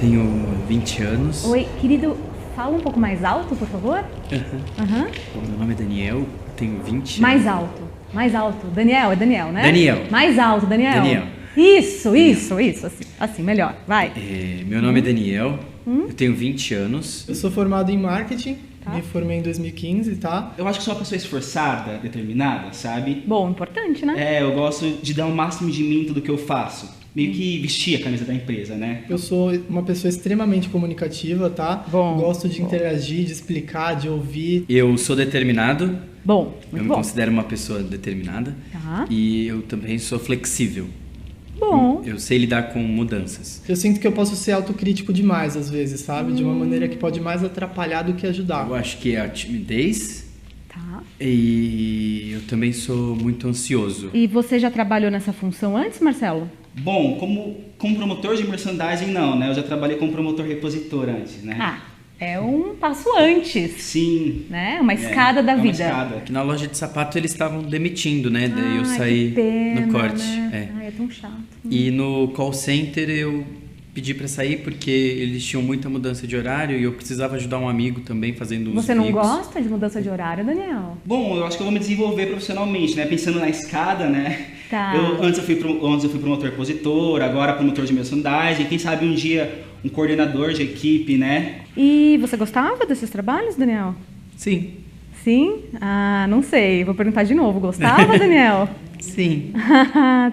tenho 20 anos. Oi, querido, fala um pouco mais alto, por favor. Bom, meu nome é Daniel, eu tenho 20 Mais anos. alto, mais alto. Daniel, é Daniel, né? Daniel. Mais alto, Daniel. Daniel. Isso, assim, melhor, vai. Meu nome é Daniel, eu tenho 20 anos. Eu sou formado em marketing, me formei em 2015, tá? Eu acho que sou uma pessoa esforçada, determinada, sabe? Bom, importante, né? Eu gosto de dar o máximo de mim em tudo que eu faço. Meio que vestir a camisa da empresa, né? Eu sou uma pessoa extremamente comunicativa, tá? Bom, Gosto de interagir, de explicar, de ouvir. Eu sou determinado, Bom, eu muito me bom. considero uma pessoa determinada. Tá. E eu também sou flexível. Bom, Eu sei lidar com mudanças. Eu sinto que eu posso ser autocrítico demais às vezes, sabe? De uma maneira que pode mais atrapalhar do que ajudar. Eu acho que é a timidez tá. e eu também sou muito ansioso. E você já trabalhou nessa função antes, Marcelo? Bom, como promotor de merchandising, não, né? Eu já trabalhei como promotor repositor antes, né? Ah, é um passo antes, Sim. né? Uma escada da é uma vida. escada. Aqui na loja de sapato eles estavam demitindo, né? Daí eu Ai, saí que pena, no corte. né? Ai, é tão chato. E no call center eu pedi pra sair porque eles tinham muita mudança de horário e eu precisava ajudar um amigo também fazendo os Você não bicos. gosta de mudança de horário, Daniel? Bom, eu acho que eu vou me desenvolver profissionalmente, né? Pensando na escada, né? Tá. Antes eu fui promotor repositor, agora promotor de merchandising. Quem sabe um dia um coordenador de equipe, né? E você gostava desses trabalhos, Daniel? Sim, Sim? Ah, não sei. Vou perguntar de novo. Gostava, Daniel? sim.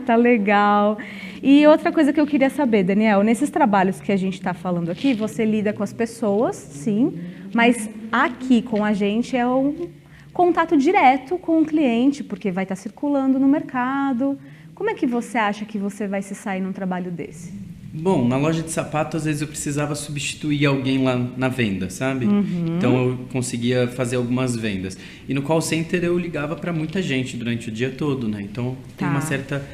Tá legal. E outra coisa que eu queria saber, Daniel, nesses trabalhos que a gente está falando aqui, você lida com as pessoas, sim, mas aqui com a gente é um contato direto com o cliente, porque vai estar circulando no mercado. Como é que você acha que você vai se sair num trabalho desse? Bom, na loja de sapato às vezes eu precisava substituir alguém lá na venda, sabe? Então eu conseguia fazer algumas vendas. E no call center eu ligava para muita gente durante o dia todo, né? Então tem Tá. uma certa,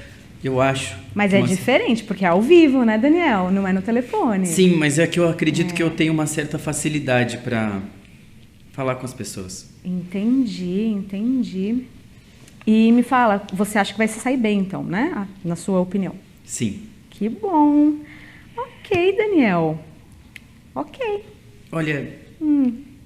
eu acho. Mas é diferente, porque é ao vivo, né, Daniel? Não é no telefone. Sim, mas é que eu acredito que eu tenho uma certa facilidade para falar com as pessoas. Entendi. E me fala, você acha que vai se sair bem, então, né? Ah, na sua opinião. Sim. Que bom. Ok, Daniel. Ok. Olha,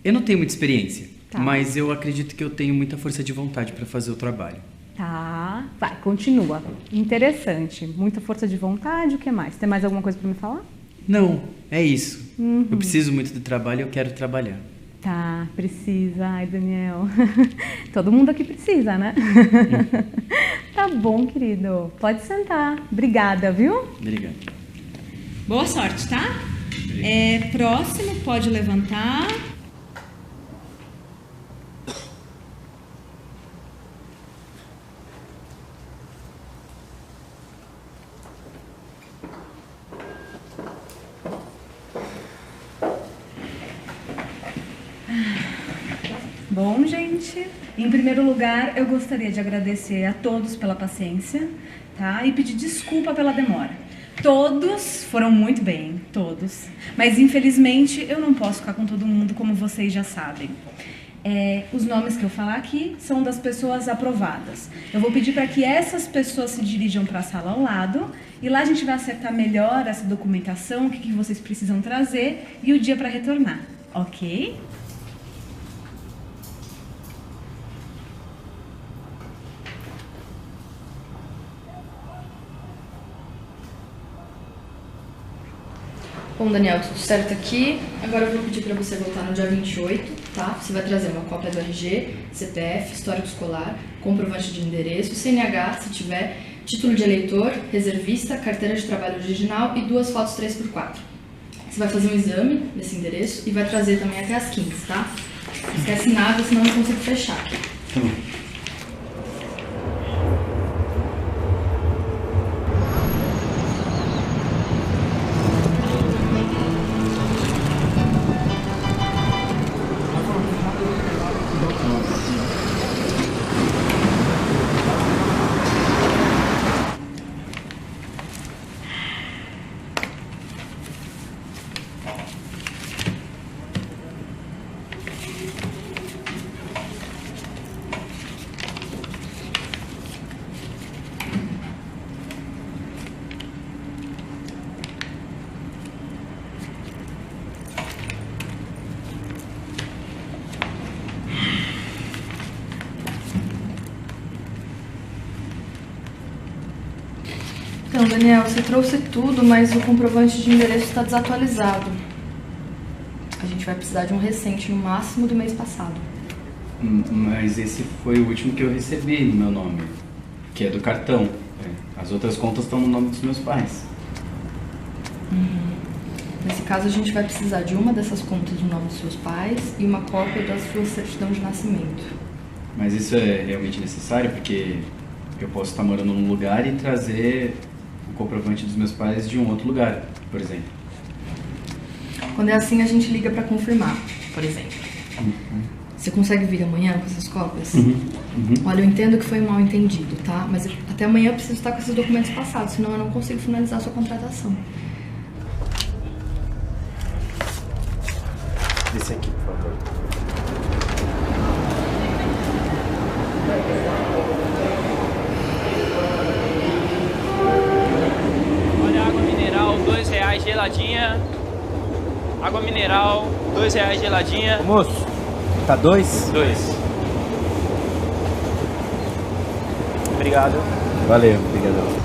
eu não tenho muita experiência, Tá. mas eu acredito que eu tenho muita força de vontade para fazer o trabalho. Tá. Vai, continua. Interessante. Muita força de vontade. O que mais? Tem mais alguma coisa para me falar? Não, é isso. Eu preciso muito de trabalho e eu quero trabalhar. Tá, precisa. Ai, Daniel. Todo mundo aqui precisa, né? Tá bom, querido. Pode sentar. Obrigada, viu? Obrigado. Boa sorte, tá? Próximo, pode levantar. Bom, gente, em primeiro lugar, eu gostaria de agradecer a todos pela paciência, tá? E pedir desculpa pela demora. Todos foram muito bem, todos. Mas, infelizmente, eu não posso ficar com todo mundo, como vocês já sabem. Os nomes que eu falar aqui são das pessoas aprovadas. Eu vou pedir para que essas pessoas se dirijam para a sala ao lado e lá a gente vai acertar melhor essa documentação, o que vocês precisam trazer e o dia para retornar, ok? Bom, Daniel, tudo certo aqui. Agora eu vou pedir para você voltar no dia 28, tá? Você vai trazer uma cópia do RG, CPF, histórico escolar, comprovante de endereço, CNH, se tiver, título de eleitor, reservista, carteira de trabalho original e 2 fotos 3x4. Você vai fazer um exame nesse endereço e vai trazer também até as 15, tá? Não esquece nada, senão eu não consigo fechar. Tá bom. Daniel, você trouxe tudo, mas o comprovante de endereço está desatualizado. A gente vai precisar de um recente, no máximo do mês passado. Mas esse foi o último que eu recebi no meu nome, que é do cartão. As outras contas estão no nome dos meus pais. Nesse caso, a gente vai precisar de uma dessas contas no nome dos seus pais e uma cópia da sua certidão de nascimento. Mas isso é realmente necessário, porque eu posso estar morando num lugar e trazer o comprovante dos meus pais de um outro lugar, por exemplo. Quando é assim, a gente liga para confirmar, por exemplo. Você consegue vir amanhã com essas cópias? Olha, eu entendo que foi um mal entendido, tá? Mas até amanhã eu preciso estar com esses documentos passados, senão eu não consigo finalizar a sua contratação. Esse aqui, por favor. Olha, água mineral, R$2 geladinha. Água mineral, R$2 geladinha. Moço, tá 2? 2. Obrigado. Valeu, obrigadão.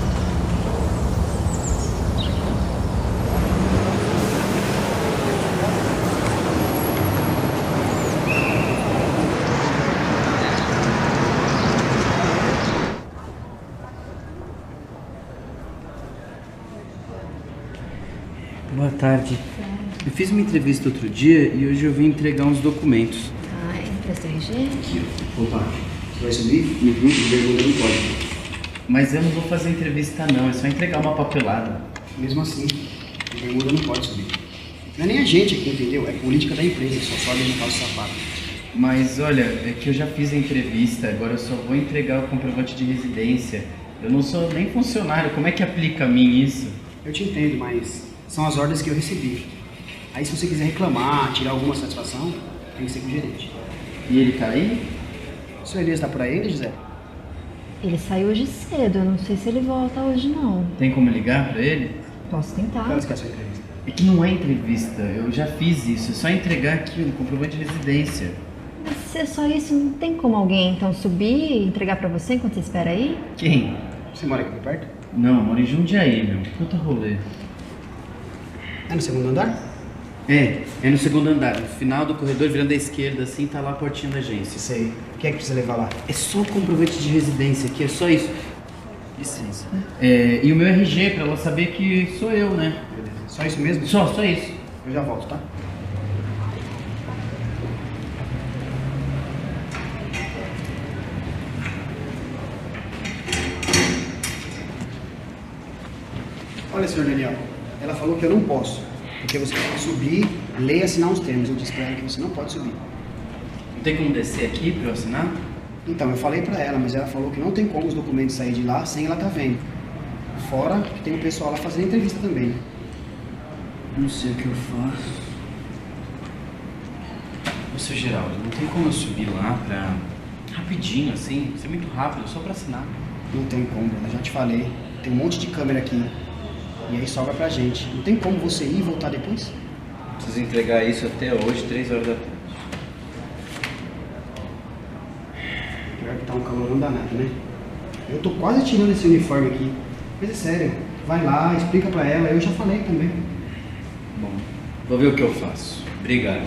Boa tarde. Eu fiz uma entrevista outro dia e hoje eu vim entregar uns documentos. Ah, empresta RG? Opa, você vai subir? Bermuda não pode. Mas eu não vou fazer entrevista não, é só entregar uma papelada. Mesmo assim, o bermuda não pode subir. Não é nem a gente aqui, entendeu? É política da empresa, só sobe no calço sapato. Mas olha, é que eu já fiz a entrevista, agora eu só vou entregar o comprovante de residência. Eu não sou nem funcionário, como é que aplica a mim isso? Eu te entendo, mas são as ordens que eu recebi. Aí se você quiser reclamar, tirar alguma satisfação, tem que ser com o gerente. E ele tá aí? O seu Elias tá por aí ainda, José? Ele saiu hoje cedo, eu não sei se ele volta hoje não. Tem como ligar pra ele? Posso tentar. Qual que é a sua entrevista? É que não é entrevista, eu já fiz isso, é só entregar aqui o comprovante de residência. Mas se é só isso, não tem como alguém então subir e entregar pra você enquanto você espera aí? Quem? Você mora aqui por perto? Não, eu moro em Jundiaí, meu. Puta rolê. É no segundo andar? É no segundo andar, no final do corredor, virando à esquerda, assim, tá lá a portinha da agência. Sei. O que é que precisa levar lá? É só o comprovante de residência aqui, é só isso. Licença. E o meu RG, pra ela saber que sou eu, né? Beleza. Só isso mesmo? Só isso. Eu já volto, tá? Olha, senhor Daniel, ela falou que eu não posso, porque você tem que subir, ler e assinar uns termos. Eu disse pra ela que você não pode subir. Não tem como descer aqui pra eu assinar? Então, eu falei pra ela, mas ela falou que não tem como os documentos sair de lá sem ela tá vendo. Fora que tem o pessoal lá fazendo entrevista também. Não sei o que eu faço. Ô, seu Geraldo, não tem como eu subir lá pra... rapidinho, assim, ser muito rápido, só pra assinar. Não tem como, eu já te falei. Tem um monte de câmera aqui. E aí sobra pra gente. Não tem como você ir e voltar depois? Preciso entregar isso até hoje, 3 horas da tarde. Pior que tá um calorão danado, né? Eu tô quase tirando esse uniforme aqui. Mas é sério, vai lá, explica pra ela. Eu já falei também. Bom, vou ver o que eu faço. Obrigado.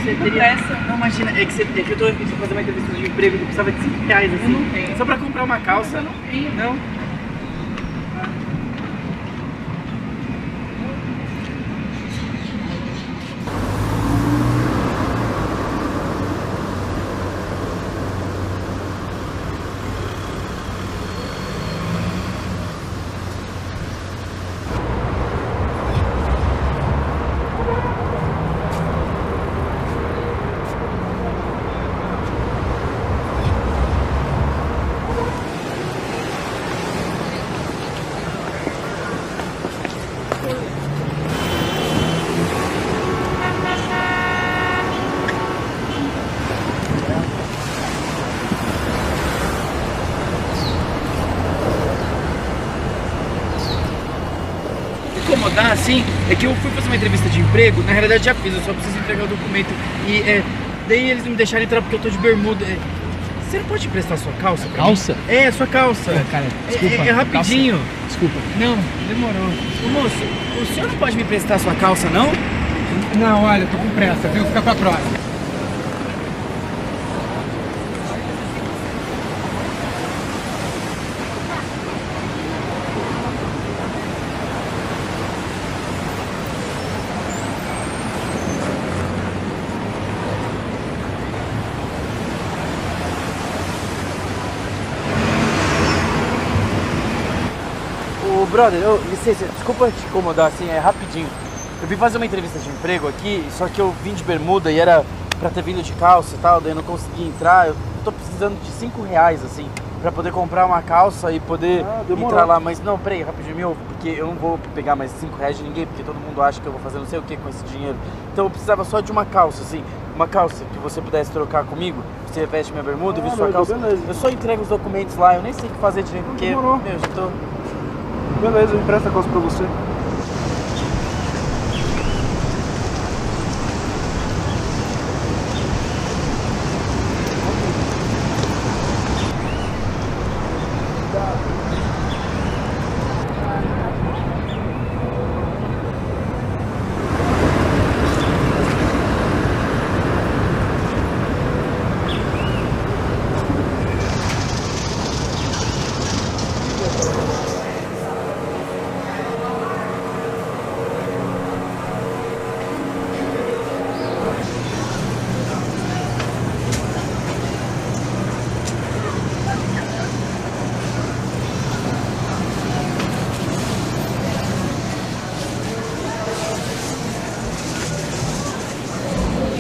Você teria essa? Não, imagina, é que eu tô aqui fazer uma entrevista de emprego, eu precisava de R$5 assim. Eu não tenho. Só pra comprar uma calça. Eu não tenho. Não? incomodar, assim, é que eu fui fazer uma entrevista de emprego, na realidade já fiz, eu só preciso entregar o documento. E daí eles não me deixaram entrar porque eu tô de bermuda. Você não pode emprestar sua calça pra Calça? mim? É, sua calça. Cara, desculpa. É rapidinho. Calça. Desculpa. Não, demorou. Ô moço, o senhor não pode me emprestar sua calça, não? Não, olha, eu tô com pressa, viu? Fica pra próxima. Brother, licença, desculpa te incomodar assim, é rapidinho. Eu vim fazer uma entrevista de emprego aqui, só que eu vim de bermuda e era pra ter vindo de calça e tal, daí eu não consegui entrar. Eu tô precisando de R$5 assim, pra poder comprar uma calça e poder entrar lá. Mas não, peraí, rapidinho, me ouve, porque eu não vou pegar mais R$5 de ninguém, porque todo mundo acha que eu vou fazer não sei o que com esse dinheiro. Então eu precisava só de uma calça, assim, uma calça que você pudesse trocar comigo. Você reveste minha bermuda, eu visto sua calça. Beleza. Eu só entrego os documentos lá, eu nem sei o que fazer direito, porque, meu, já tô... Beleza, empresta a calça pra você.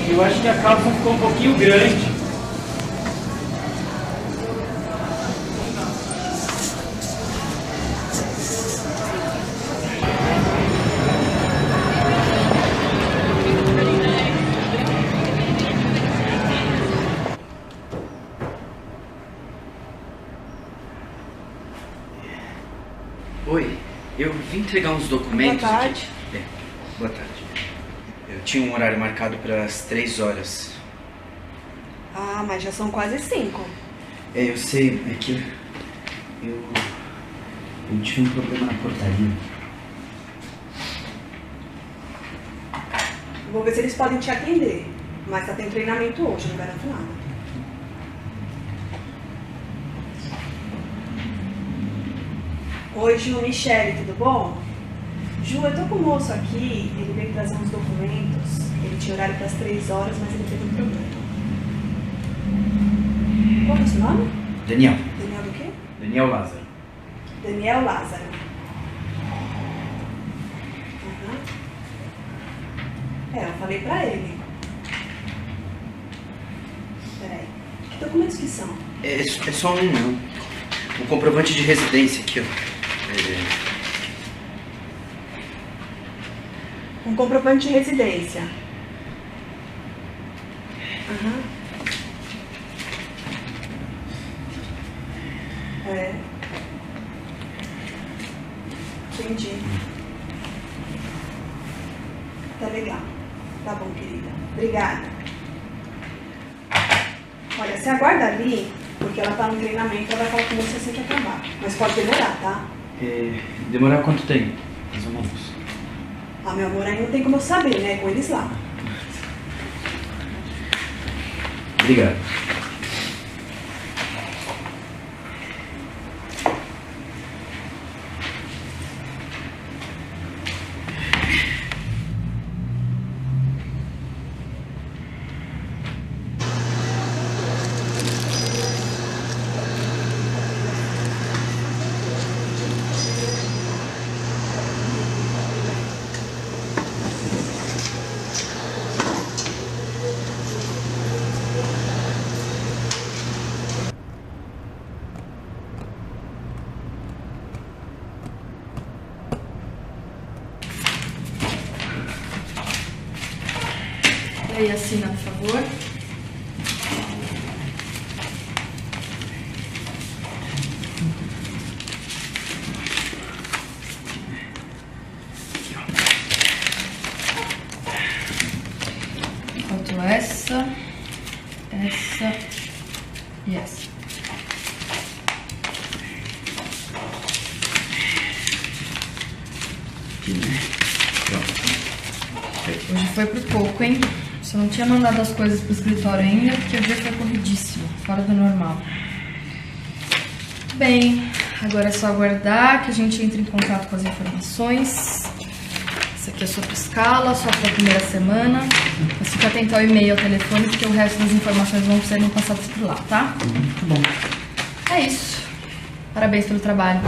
Eu acho que a calça ficou um pouquinho grande. Oi, eu vim entregar uns documentos. Boa tarde. Aqui. Boa tarde. Eu tinha um horário marcado para as 3 horas. Ah, mas já são quase 5. Eu sei, é que eu tive um problema na portaria. Vou ver se eles podem te atender. Mas tá tendo treinamento hoje, não garanto nada. Oi, Ju, Michele, tudo bom? Ju, eu tô com o moço aqui, ele veio trazer uns documentos. Ele tinha horário para as 3 horas, mas ele teve um problema. Qual é o seu nome? Daniel. Daniel do quê? Daniel Lázaro. Daniel Lázaro. Eu falei pra ele. Peraí. Que documentos que são? É só um, não. Um comprovante de residência aqui, ó. Um comprovante de residência. Aham. É. Entendi. Tá legal. Tá bom, querida. Obrigada. Olha, você aguarda ali, porque ela tá no treinamento, ela vai falar com você assim que acabar. Mas pode demorar, tá? Demorar quanto tempo? Mais ou menos. Ah, meu amor, aí não tem como eu saber, né? Com eles lá. Obrigado. E aí, assina, por favor. Aqui, ó. aqui, né? Pronto. Hoje foi por pouco, hein? Você não tinha mandado as coisas pro escritório ainda, porque o dia foi corridíssimo, fora do normal. Bem, agora é só aguardar que a gente entre em contato com as informações. Essa aqui é a sua escala, só para a primeira semana. Mas fica atento ao e-mail, ao telefone, porque o resto das informações vão ser passadas por lá, tá? Muito bom. É isso. Parabéns pelo trabalho.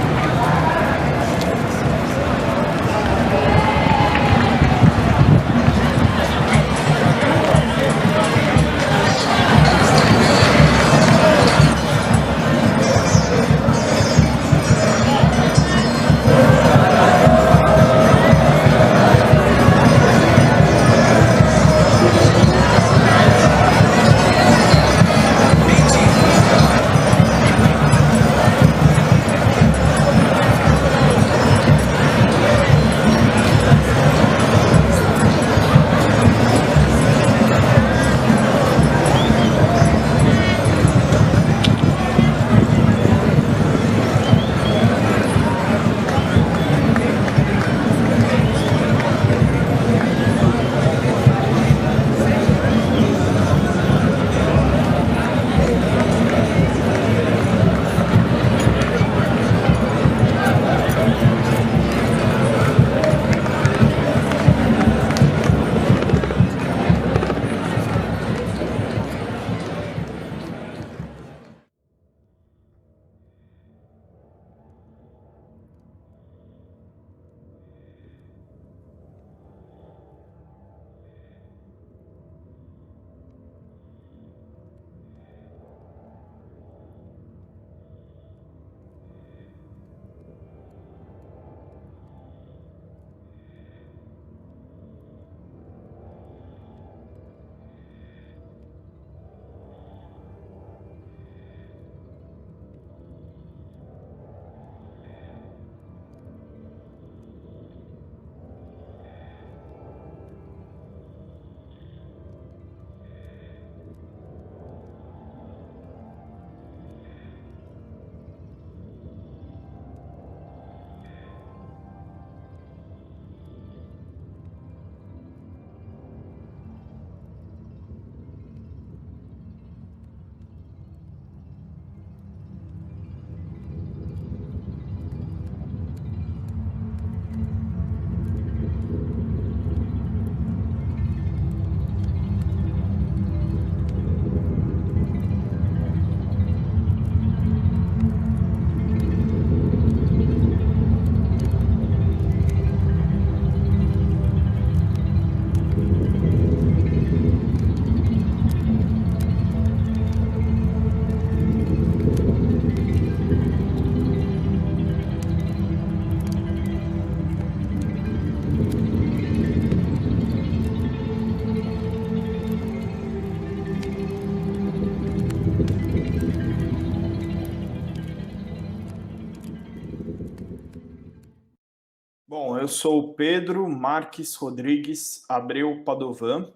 Bom, eu sou o Pedro Marques Rodrigues Abreu Padovan,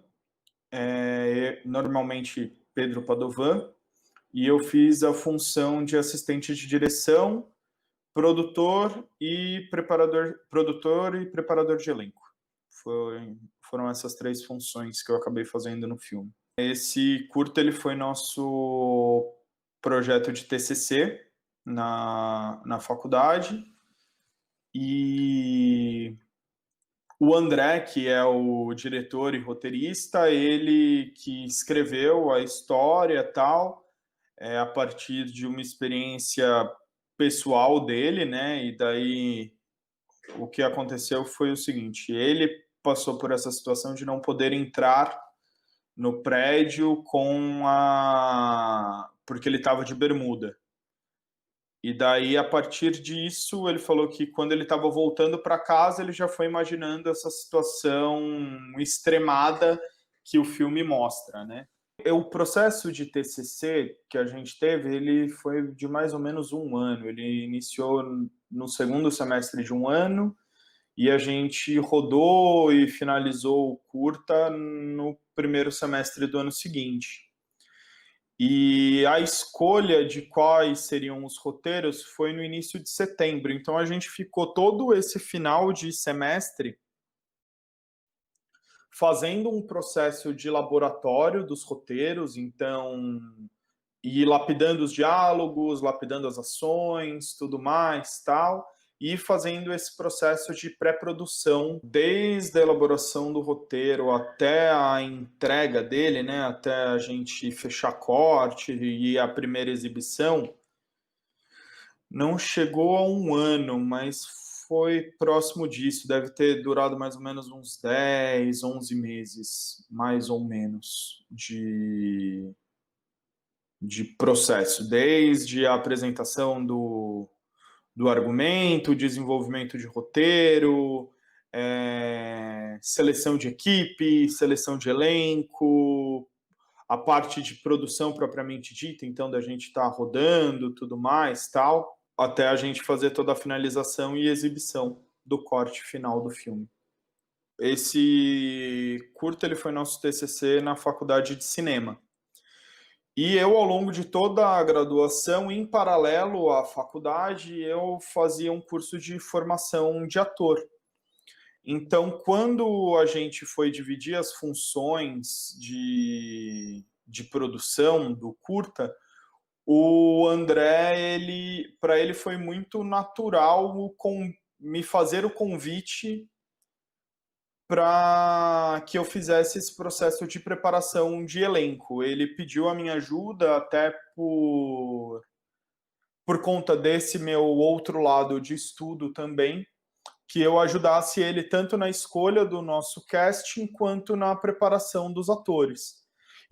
normalmente Pedro Padovan, e eu fiz a função de assistente de direção, produtor e preparador de elenco. Foram essas 3 funções que eu acabei fazendo no filme. Esse curta ele foi nosso projeto de TCC na faculdade, e o André, que é o diretor e roteirista, ele que escreveu a história e tal, a partir de uma experiência pessoal dele, né? E daí o que aconteceu foi o seguinte: ele passou por essa situação de não poder entrar no prédio porque ele estava de bermuda. E daí, a partir disso, ele falou que quando ele estava voltando para casa, ele já foi imaginando essa situação extremada que o filme mostra, né? O processo de TCC que a gente teve, ele foi de mais ou menos 1 ano. Ele iniciou no segundo semestre de 1 ano e a gente rodou e finalizou o curta no primeiro semestre do ano seguinte. E a escolha de quais seriam os roteiros foi no início de setembro. Então a gente ficou todo esse final de semestre fazendo um processo de laboratório dos roteiros, então, e lapidando os diálogos, lapidando as ações, tudo mais, tal, e fazendo esse processo de pré-produção, desde a elaboração do roteiro até a entrega dele, né, até a gente fechar corte e a primeira exibição. Não chegou a um ano, mas foi próximo disso, deve ter durado mais ou menos uns 10, 11 meses, mais ou menos, de processo, desde a apresentação do argumento, desenvolvimento de roteiro, seleção de equipe, seleção de elenco, a parte de produção propriamente dita, então da gente estar rodando, tudo mais, tal, até a gente fazer toda a finalização e exibição do corte final do filme. Esse curta ele foi nosso TCC na faculdade de cinema. E eu, ao longo de toda a graduação, em paralelo à faculdade, eu fazia um curso de formação de ator. Então, quando a gente foi dividir as funções de produção do curta, o André, para ele foi muito natural me fazer o convite para que eu fizesse esse processo de preparação de elenco. Ele pediu a minha ajuda até por conta desse meu outro lado de estudo também, que eu ajudasse ele tanto na escolha do nosso casting quanto na preparação dos atores.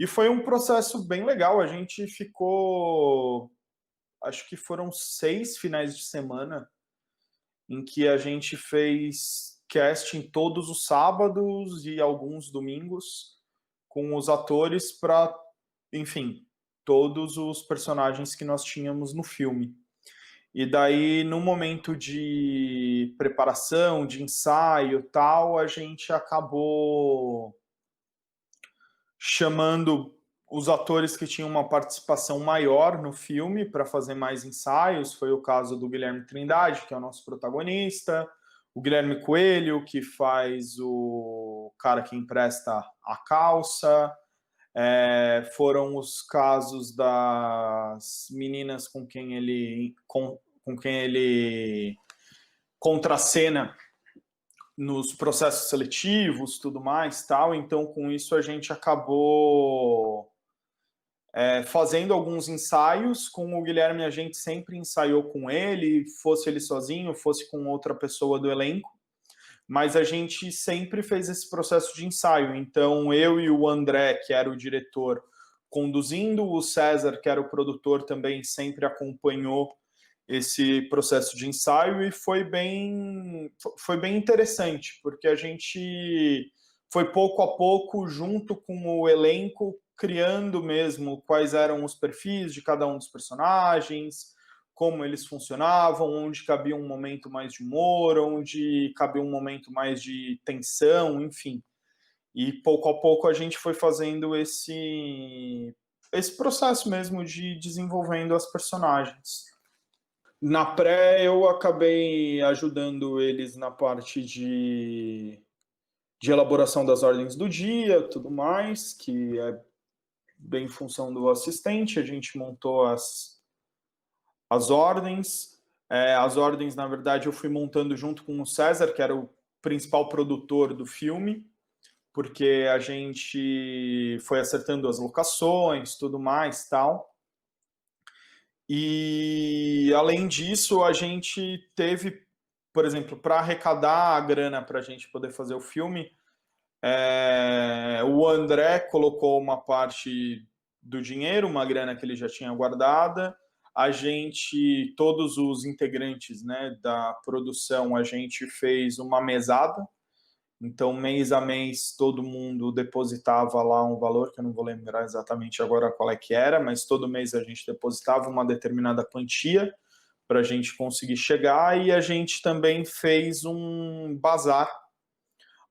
E foi um processo bem legal. A gente ficou, acho que foram 6 finais de semana em que a gente fez casting todos os sábados e alguns domingos com os atores para, enfim, todos os personagens que nós tínhamos no filme. E daí, no momento de preparação, de ensaio, tal, a gente acabou chamando os atores que tinham uma participação maior no filme para fazer mais ensaios. Foi o caso do Guilherme Trindade, que é o nosso protagonista, o Guilherme Coelho, que faz o cara que empresta a calça. Foram os casos das meninas com quem ele contracena nos processos seletivos, tudo mais, tal. Então, com isso, a gente acabou fazendo alguns ensaios. Com o Guilherme, a gente sempre ensaiou com ele, fosse ele sozinho, fosse com outra pessoa do elenco, mas a gente sempre fez esse processo de ensaio. Então, eu e o André, que era o diretor, conduzindo, o César, que era o produtor, também sempre acompanhou esse processo de ensaio, e foi bem interessante, porque a gente foi pouco a pouco, junto com o elenco, criando mesmo quais eram os perfis de cada um dos personagens, como eles funcionavam, onde cabia um momento mais de humor, onde cabia um momento mais de tensão, enfim. E pouco a pouco a gente foi fazendo esse processo mesmo de desenvolvendo as personagens. Na pré, eu acabei ajudando eles na parte de elaboração das ordens do dia, tudo mais, que é bem em função do assistente. A gente montou as ordens. As ordens, na verdade, eu fui montando junto com o César, que era o principal produtor do filme, porque a gente foi acertando as locações, tudo mais, tal. E, além disso, a gente teve, por exemplo, para arrecadar a grana para a gente poder fazer o filme, o André colocou uma parte do dinheiro, uma grana que ele já tinha guardada. A gente, todos os integrantes, né, da produção, a gente fez uma mesada. Então, mês a mês, todo mundo depositava lá um valor, que eu não vou lembrar exatamente agora qual é que era, mas todo mês a gente depositava uma determinada quantia para a gente conseguir chegar. E a gente também fez um bazar.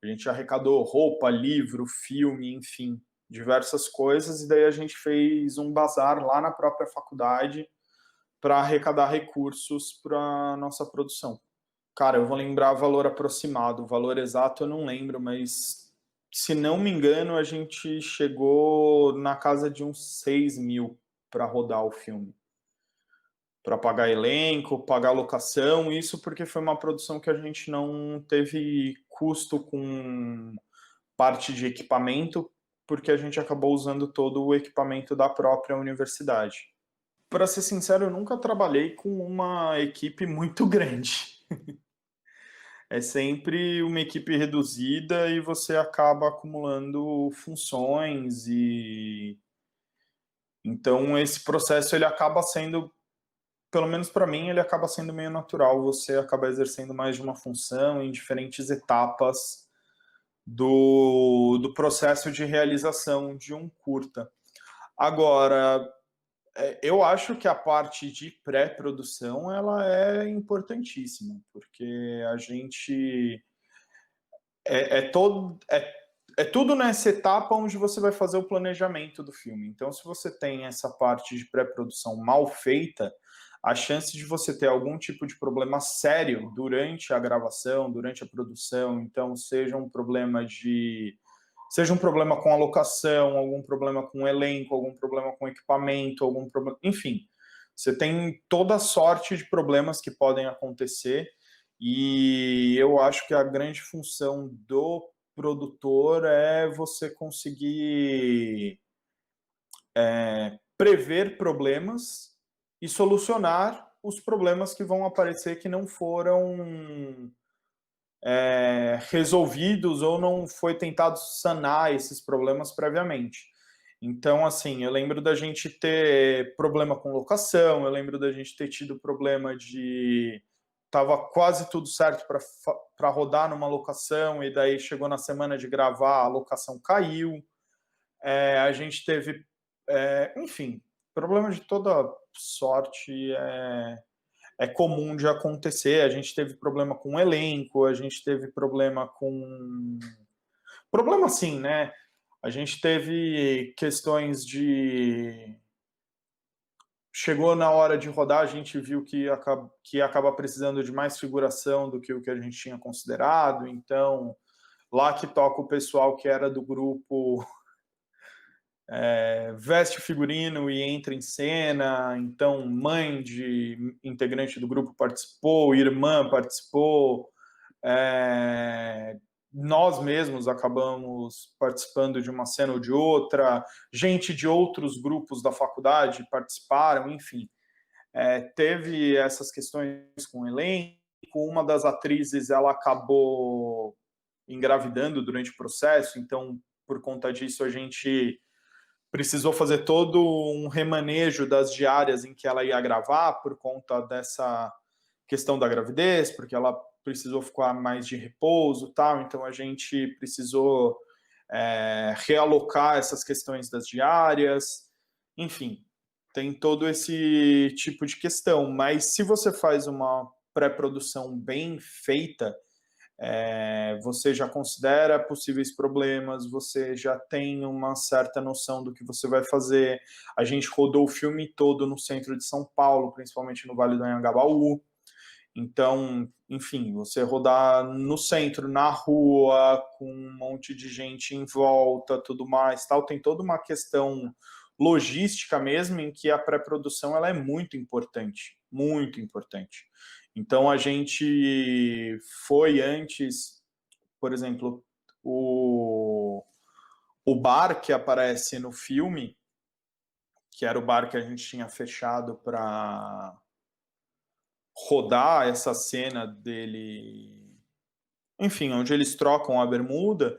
A gente arrecadou roupa, livro, filme, enfim, diversas coisas, e daí a gente fez um bazar lá na própria faculdade para arrecadar recursos para nossa produção. Cara, eu vou lembrar valor aproximado, o valor exato eu não lembro, mas se não me engano, a gente chegou na casa de uns 6 mil para rodar o filme. Para pagar elenco, pagar locação, isso porque foi uma produção que a gente não teve custo com parte de equipamento, porque a gente acabou usando todo o equipamento da própria universidade. Para ser sincero, eu nunca trabalhei com uma equipe muito grande. É sempre uma equipe reduzida e você acaba acumulando funções e então esse processo ele acaba sendo, pelo menos para mim, ele acaba sendo meio natural. Você acaba exercendo mais de uma função em diferentes etapas do processo de realização de um curta. Agora, eu acho que a parte de pré-produção ela é importantíssima, porque a gente tudo nessa etapa onde você vai fazer o planejamento do filme. Então, se você tem essa parte de pré-produção mal feita, a chance de você ter algum tipo de problema sério durante a gravação, durante a produção, então seja um problema com a locação, algum problema com o elenco, algum problema com o equipamento, algum problema, enfim, você tem toda a sorte de problemas que podem acontecer, e eu acho que a grande função do produtor é você conseguir prever problemas e solucionar os problemas que vão aparecer que não foram resolvidos ou não foi tentado sanar esses problemas previamente. Então, assim, eu lembro da gente ter problema com locação, eu lembro da gente ter tido problema de... Tava quase tudo certo para rodar numa locação, e daí chegou na semana de gravar, a locação caiu. A gente teve... enfim, problema de toda sorte é comum de acontecer. A gente teve problema com o elenco, a gente teve problema com... Problema assim, né? A gente teve questões de... Chegou na hora de rodar, a gente viu que ia acabar precisando de mais figuração do que o que a gente tinha considerado. Então, lá que toca o pessoal que era do grupo... veste o figurino e entra em cena, então mãe de integrante do grupo participou, irmã participou, nós mesmos acabamos participando de uma cena ou de outra, gente de outros grupos da faculdade participaram, enfim. Teve essas questões com o elenco, uma das atrizes ela acabou engravidando durante o processo, então por conta disso a gente precisou fazer todo um remanejo das diárias em que ela ia gravar por conta dessa questão da gravidez, porque ela precisou ficar mais de repouso e tal, então a gente precisou realocar essas questões das diárias, enfim, tem todo esse tipo de questão, mas se você faz uma pré-produção bem feita, você já considera possíveis problemas, você já tem uma certa noção do que você vai fazer. A gente rodou o filme todo no centro de São Paulo, principalmente no Vale do Anhangabaú. Então, enfim, você rodar no centro, na rua, com um monte de gente em volta, tudo mais, tal, tem toda uma questão logística mesmo, em que a pré-produção ela é muito importante, muito importante. Então, a gente foi antes, por exemplo, o bar que aparece no filme, que era o bar que a gente tinha fechado para rodar essa cena dele, enfim, onde eles trocam a bermuda,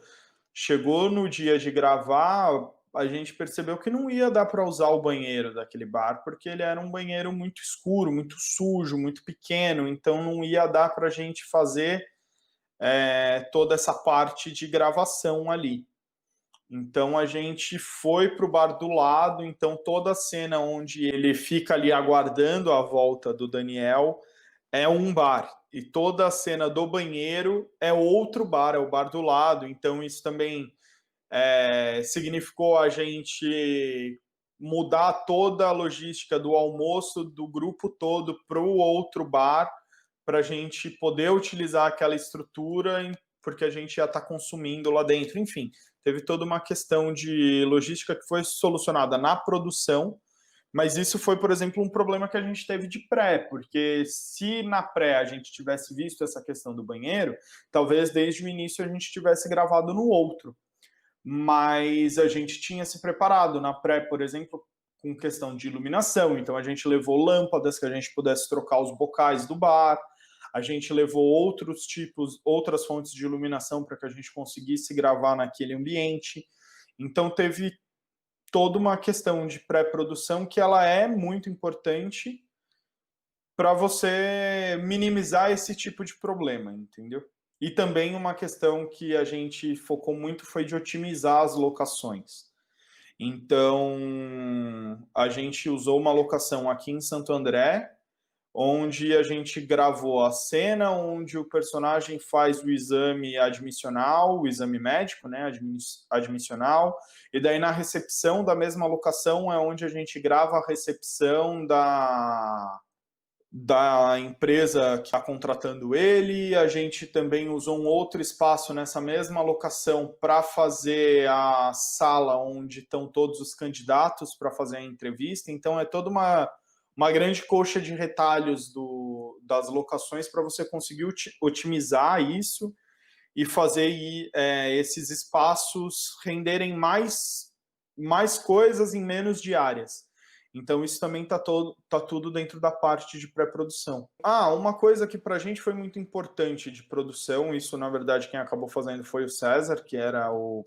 chegou no dia de gravar, a gente percebeu que não ia dar para usar o banheiro daquele bar, porque ele era um banheiro muito escuro, muito sujo, muito pequeno, então não ia dar para a gente fazer toda essa parte de gravação ali. Então a gente foi para o bar do lado, então toda a cena onde ele fica ali aguardando a volta do Daniel é um bar, e toda a cena do banheiro é outro bar, é o bar do lado, então isso também significou a gente mudar toda a logística do almoço do grupo todo para o outro bar, para a gente poder utilizar aquela estrutura, porque a gente ia estar consumindo lá dentro. Enfim, teve toda uma questão de logística que foi solucionada na produção, mas isso foi, por exemplo, um problema que a gente teve de pré, porque se na pré a gente tivesse visto essa questão do banheiro, talvez desde o início a gente tivesse gravado no outro. Mas a gente tinha se preparado na pré, por exemplo, com questão de iluminação. Então a gente levou lâmpadas que a gente pudesse trocar os bocais do bar, a gente levou outras fontes de iluminação para que a gente conseguisse gravar naquele ambiente. Então teve toda uma questão de pré-produção que ela é muito importante para você minimizar esse tipo de problema, entendeu? E também uma questão que a gente focou muito foi de otimizar as locações. Então, a gente usou uma locação aqui em Santo André, onde a gente gravou a cena onde o personagem faz o exame admissional, o exame médico, né, admissional, e daí na recepção da mesma locação é onde a gente grava a recepção da empresa que está contratando ele. A gente também usou um outro espaço nessa mesma locação para fazer a sala onde estão todos os candidatos para fazer a entrevista. Então é toda uma grande coxa de retalhos das locações para você conseguir otimizar isso e fazer esses espaços renderem mais coisas em menos diárias. Então isso também tá tudo dentro da parte de pré-produção. Uma coisa que para a gente foi muito importante de produção, isso na verdade quem acabou fazendo foi o César, que era o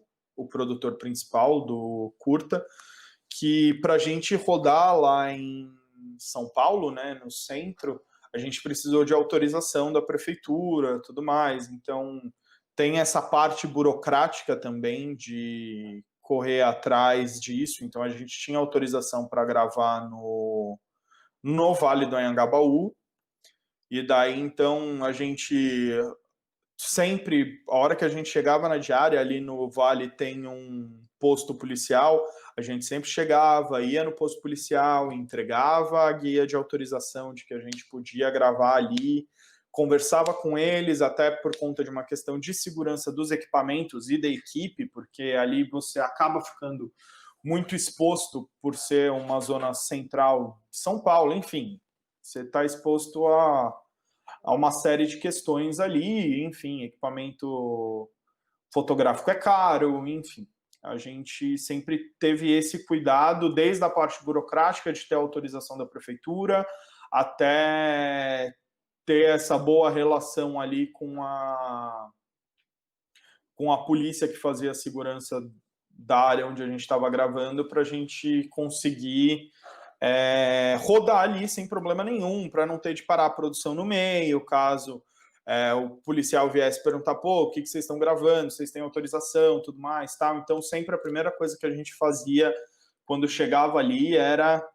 produtor principal do curta, que para a gente rodar lá em São Paulo, né, no centro, a gente precisou de autorização da prefeitura, tudo mais. Então tem essa parte burocrática também de correr atrás disso. Então a gente tinha autorização para gravar no Vale do Anhangabaú, e daí então a gente sempre, a hora que a gente chegava na diária, ali no Vale tem um posto policial, a gente sempre chegava, ia no posto policial, entregava a guia de autorização de que a gente podia gravar ali, conversava com eles, até por conta de uma questão de segurança dos equipamentos e da equipe, porque ali você acaba ficando muito exposto por ser uma zona central de São Paulo, enfim, você está exposto a uma série de questões ali, enfim, equipamento fotográfico é caro, enfim. A gente sempre teve esse cuidado, desde a parte burocrática de ter a autorização da prefeitura, até ter essa boa relação ali com a polícia que fazia a segurança da área onde a gente estava gravando, para a gente conseguir rodar ali sem problema nenhum, para não ter de parar a produção no meio, caso o policial viesse perguntar, o que vocês estão gravando, vocês têm autorização, tudo mais, tá? Então sempre a primeira coisa que a gente fazia quando chegava ali era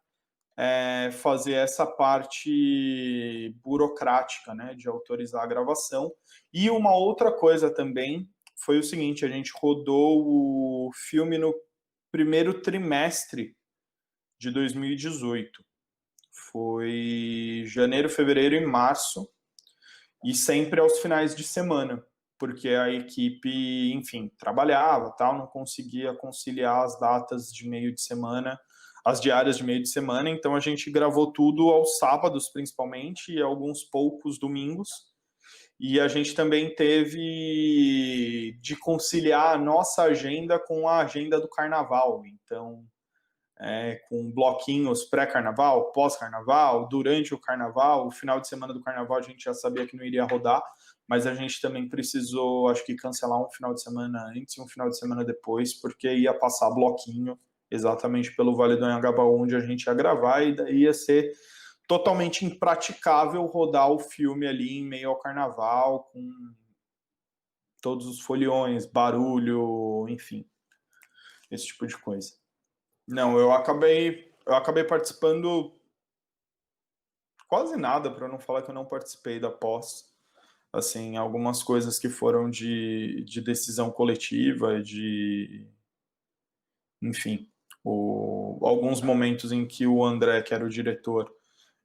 fazer essa parte burocrática, né, de autorizar a gravação. E uma outra coisa também foi o seguinte, a gente rodou o filme no primeiro trimestre de 2018. Foi janeiro, fevereiro e março, e sempre aos finais de semana, porque a equipe, enfim, trabalhava, tal, não conseguia conciliar as datas de meio de semana, as diárias de meio de semana, então a gente gravou tudo aos sábados, principalmente, e alguns poucos domingos, e a gente também teve de conciliar a nossa agenda com a agenda do carnaval, então, com bloquinhos pré-carnaval, pós-carnaval, durante o carnaval, o final de semana do carnaval a gente já sabia que não iria rodar, mas a gente também precisou, acho que, cancelar um final de semana antes e um final de semana depois, porque ia passar bloquinho exatamente pelo Vale do Anhangabaú, onde a gente ia gravar, e daí ia ser totalmente impraticável rodar o filme ali em meio ao carnaval, com todos os foliões, barulho, enfim, esse tipo de coisa. Não, eu acabei participando quase nada, para não falar que eu não participei da pós. Assim, algumas coisas que foram de decisão coletiva, de enfim, alguns momentos em que o André, que era o diretor,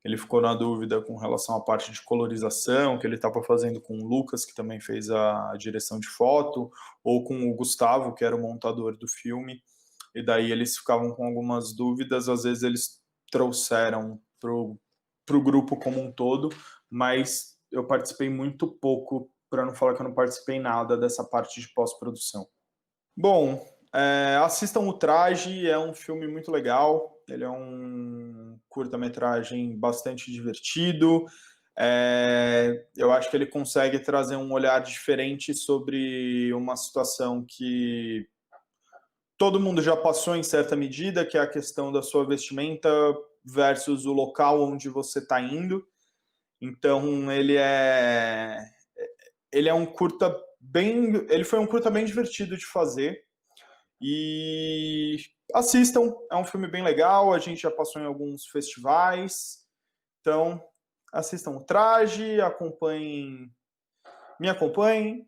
ele ficou na dúvida com relação à parte de colorização, que ele estava fazendo com o Lucas, que também fez a direção de foto, ou com o Gustavo, que era o montador do filme, e daí eles ficavam com algumas dúvidas, às vezes eles trouxeram para o grupo como um todo, mas eu participei muito pouco, para não falar que eu não participei nada dessa parte de pós-produção. Bom, assistam O Traje, é um filme muito legal, ele é um curta-metragem bastante divertido, eu acho que ele consegue trazer um olhar diferente sobre uma situação que todo mundo já passou em certa medida, que é a questão da sua vestimenta versus o local onde você está indo. Então, ele é um curta bem... Ele foi um curta bem divertido de fazer. E assistam, é um filme bem legal, a gente já passou em alguns festivais. Então, assistam O Traje, me acompanhem.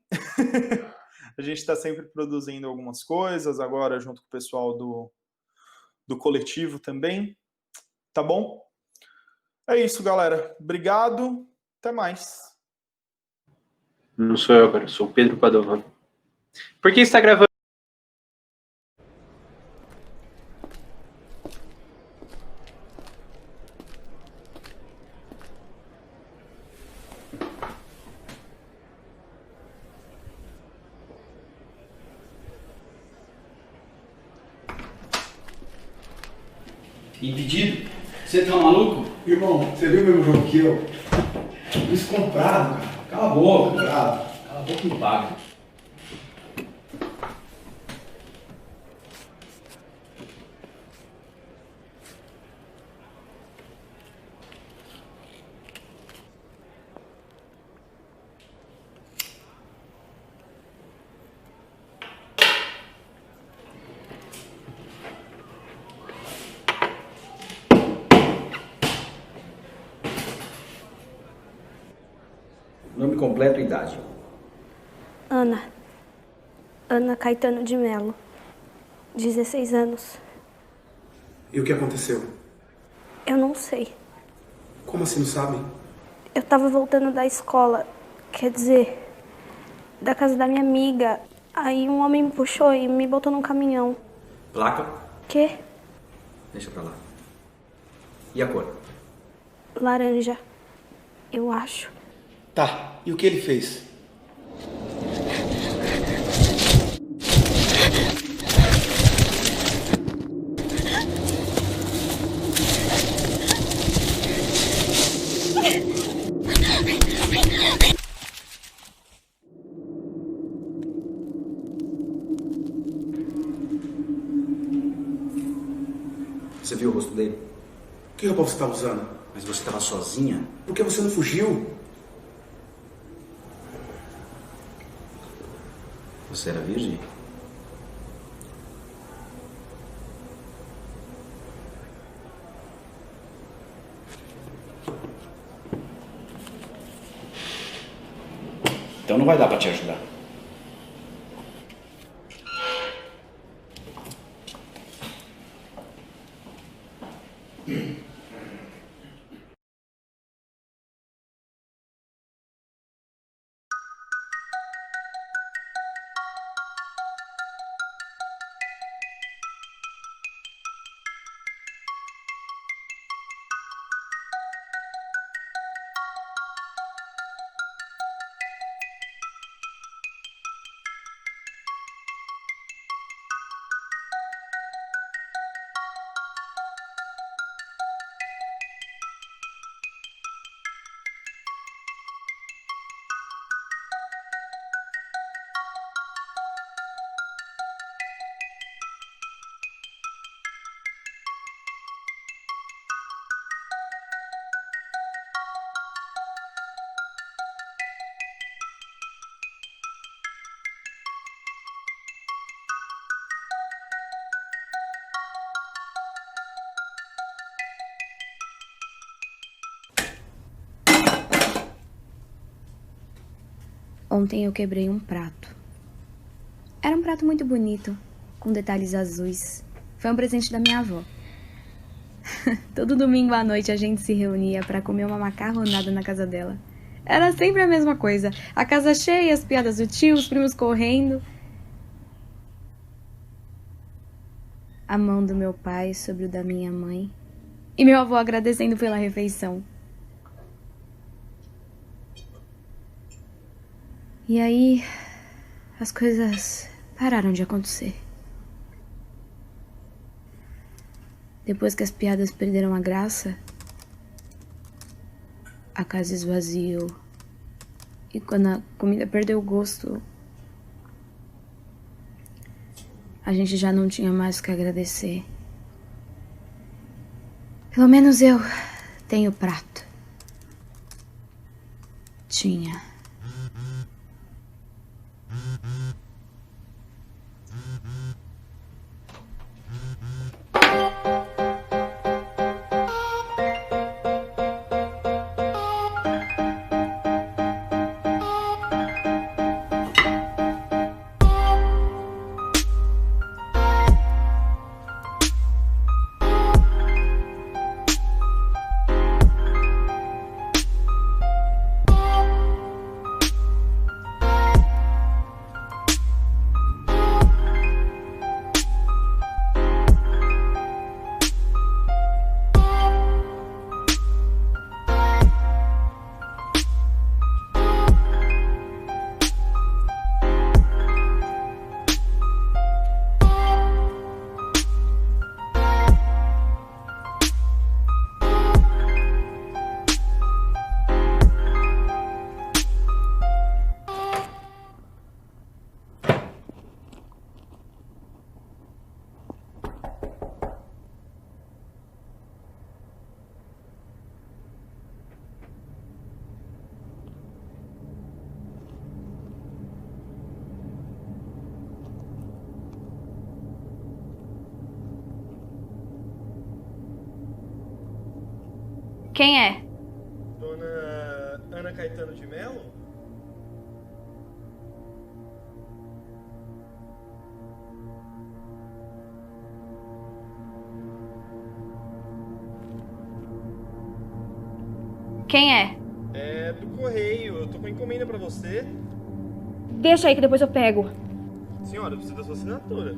A gente está sempre produzindo algumas coisas, agora junto com o pessoal do coletivo também. Tá bom? É isso, galera. Obrigado. Até mais. Não sou eu agora, sou o Pedro Padovan. Por que está gravando? Impedido? Você tá maluco? Irmão, você viu o mesmo jogo que eu? Isso comprado, cara. Cala a boca, comprado. Cala a boca e não paga. Nome completo e idade. Ana Caetano de Melo, 16 anos. E o que aconteceu? Eu não sei. Como assim não sabe? Eu tava voltando da escola, quer dizer, da casa da minha amiga. Aí um homem me puxou e me botou num caminhão. Placa? Quê? Deixa pra lá. E a cor? Laranja, eu acho. Tá, e o que ele fez? Você viu o rosto dele? Que roupa você tá usando? Mas você estava sozinha? Por que você não fugiu? Você era virgem? Então não vai dar pra te ajudar. Ontem eu quebrei um prato. Era um prato muito bonito, com detalhes azuis. Foi um presente da minha avó. Todo domingo à noite a gente se reunia pra comer uma macarronada na casa dela. Era sempre a mesma coisa. A casa cheia, as piadas do tio, os primos correndo. A mão do meu pai sobre o da minha mãe. E meu avô agradecendo pela refeição. E aí, as coisas pararam de acontecer. Depois que as piadas perderam a graça, a casa esvaziou. E quando a comida perdeu o gosto, a gente já não tinha mais o que agradecer. Pelo menos eu tenho prato. Tinha. Quem é? Dona Ana Caetano de Mello? Quem é? É do correio, eu tô com encomenda pra você. Deixa aí que depois eu pego. Senhora, eu preciso da sua assinatura.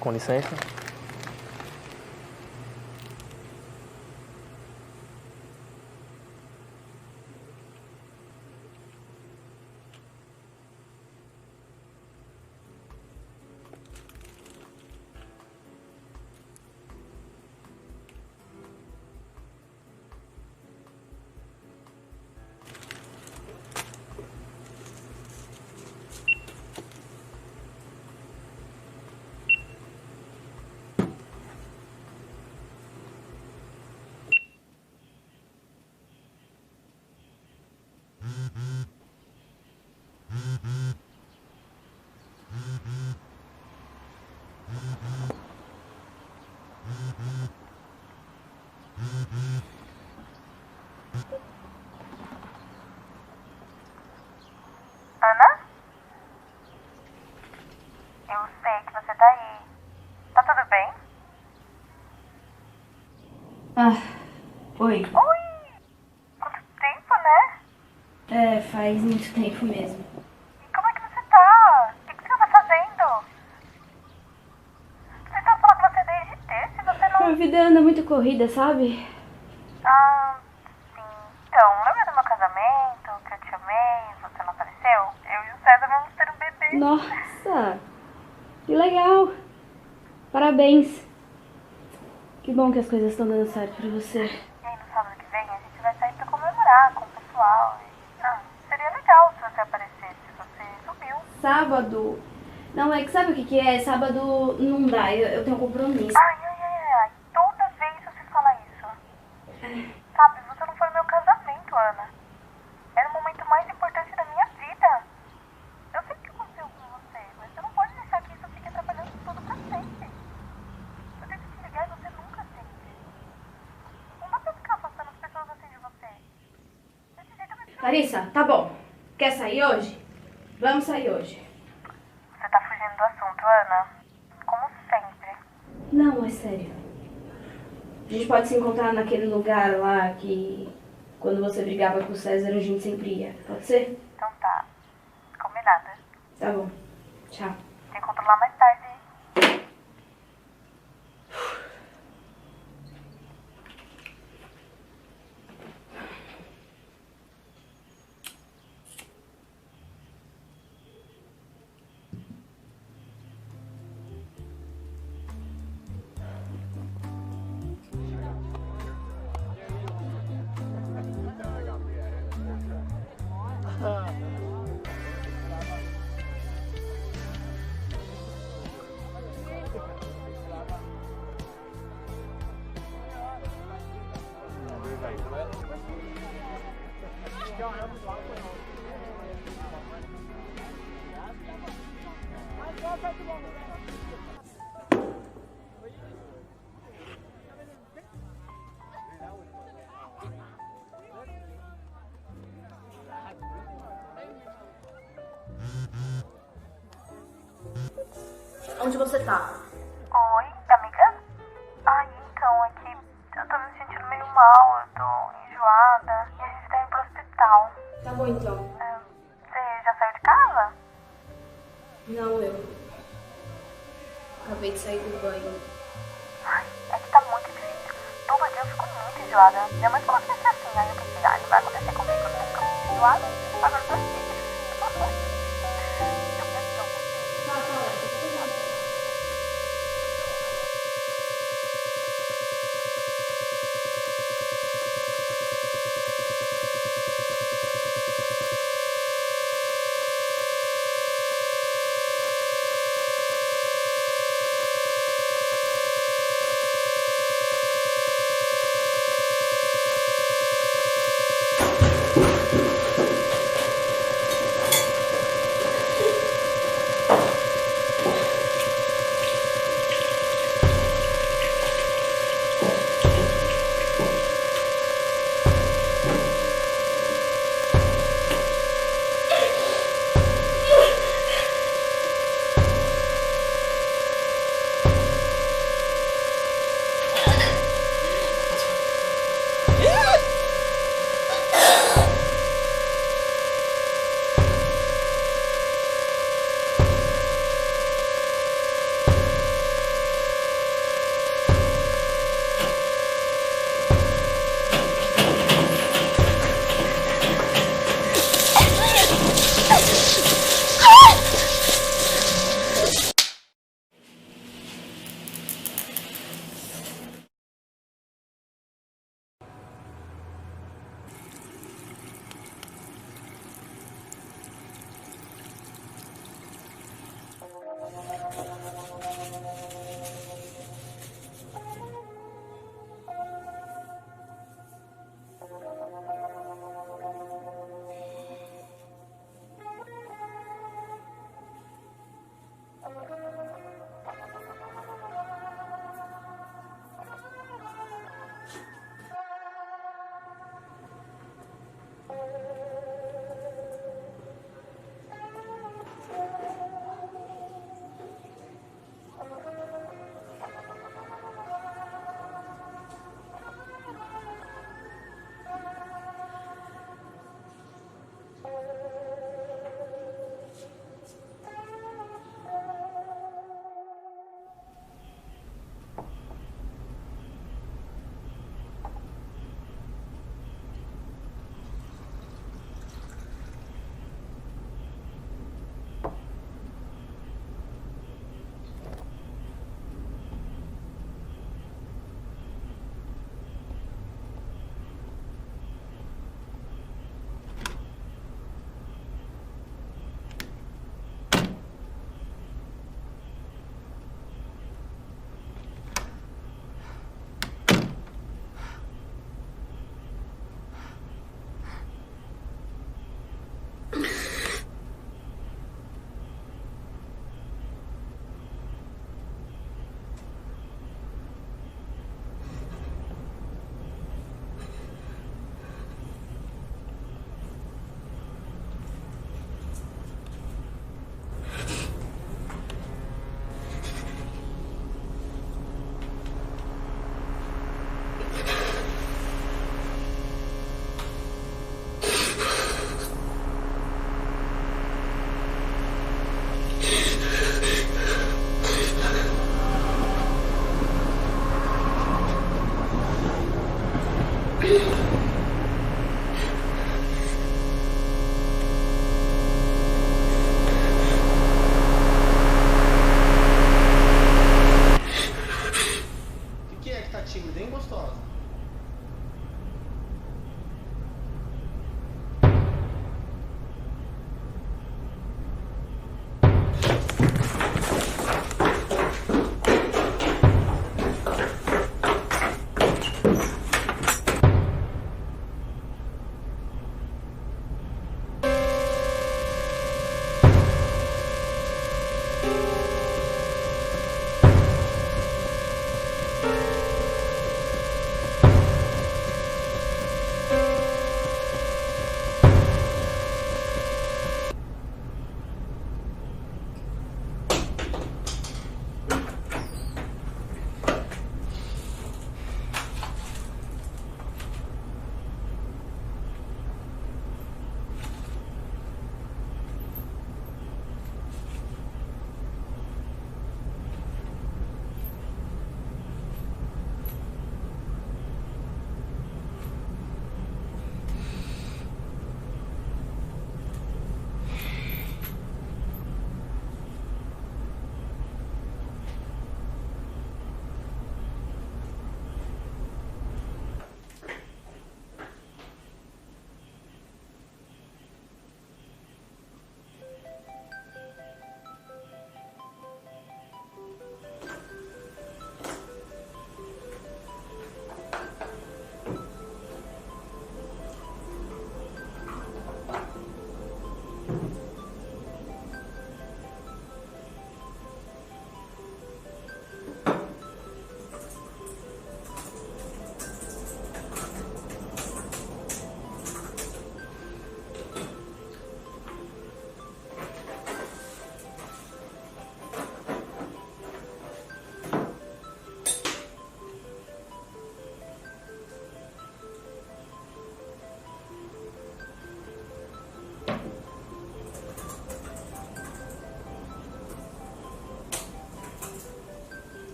Com licença. Ah, oi. Oi! Quanto tempo, né? É, faz muito tempo mesmo. E como é que você tá? O que você tá fazendo? Você tá falando com você desde terça e você não... A vida anda muito corrida, sabe? Ah, sim. Então, lembra do meu casamento, que eu te amei, você não apareceu? Eu e o César vamos ter um bebê. Nossa! Que legal! Parabéns! Que bom que as coisas estão dando certo pra você. E aí, no sábado que vem, a gente vai sair pra comemorar com o pessoal. Seria legal se você aparecesse, você sumiu. Sábado? Não, é que sabe o que é? Sábado não dá, eu tenho um compromisso. Ai. Toda vez você fala isso. Sabe, você não foi no meu casamento, Ana. Era o momento mais importante da minha vida. Eu sei o que aconteceu com você, mas você não pode deixar que isso fique atrapalhando tudo pra sempre. Eu tento te ligar e você nunca atende. Não dá pra ficar afastando as pessoas assim de você. Desse jeito vai ficar... Larissa, tá bom. Quer sair hoje? Vamos sair hoje. Você tá fugindo do assunto, Ana. Como sempre. Não, é sério. A gente pode se encontrar naquele lugar lá que quando você brigava com o César a gente sempre ia. Pode ser? Então tá. Combinada. Tá bom. Tchau. Te encontro lá mais tarde. Onde você tá? Oi, amiga? Ai, então, é que eu tô me sentindo meio mal, eu tô enjoada e a gente tá indo pro hospital. Tá bom então. Você já saiu de casa? Não, eu acabei de sair do banho. Ai, é que tá muito difícil. Todo dia eu fico muito enjoada. Minha mãe falou que ia ser assim, aí eu pensei, não vai acontecer comigo, eu nunca fico enjoada, agora eu tô assim.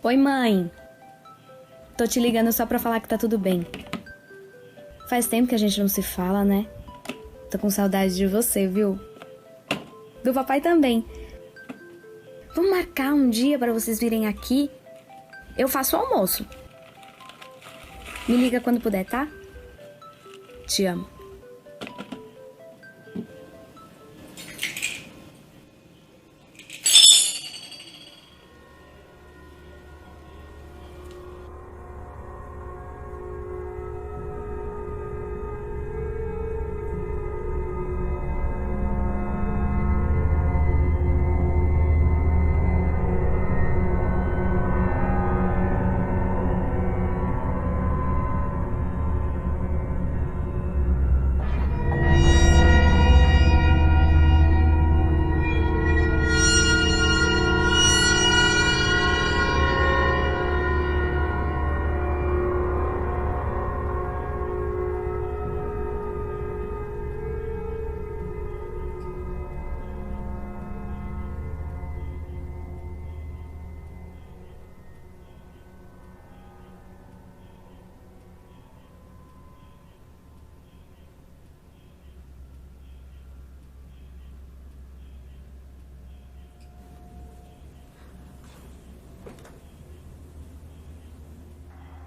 Oi, mãe. Tô te ligando só pra falar que tá tudo bem. Faz tempo que a gente não se fala, né? Tô com saudade de você, viu? Do papai também. Vamos marcar um dia pra vocês virem aqui? Eu faço o almoço. Me liga quando puder, tá? Te amo.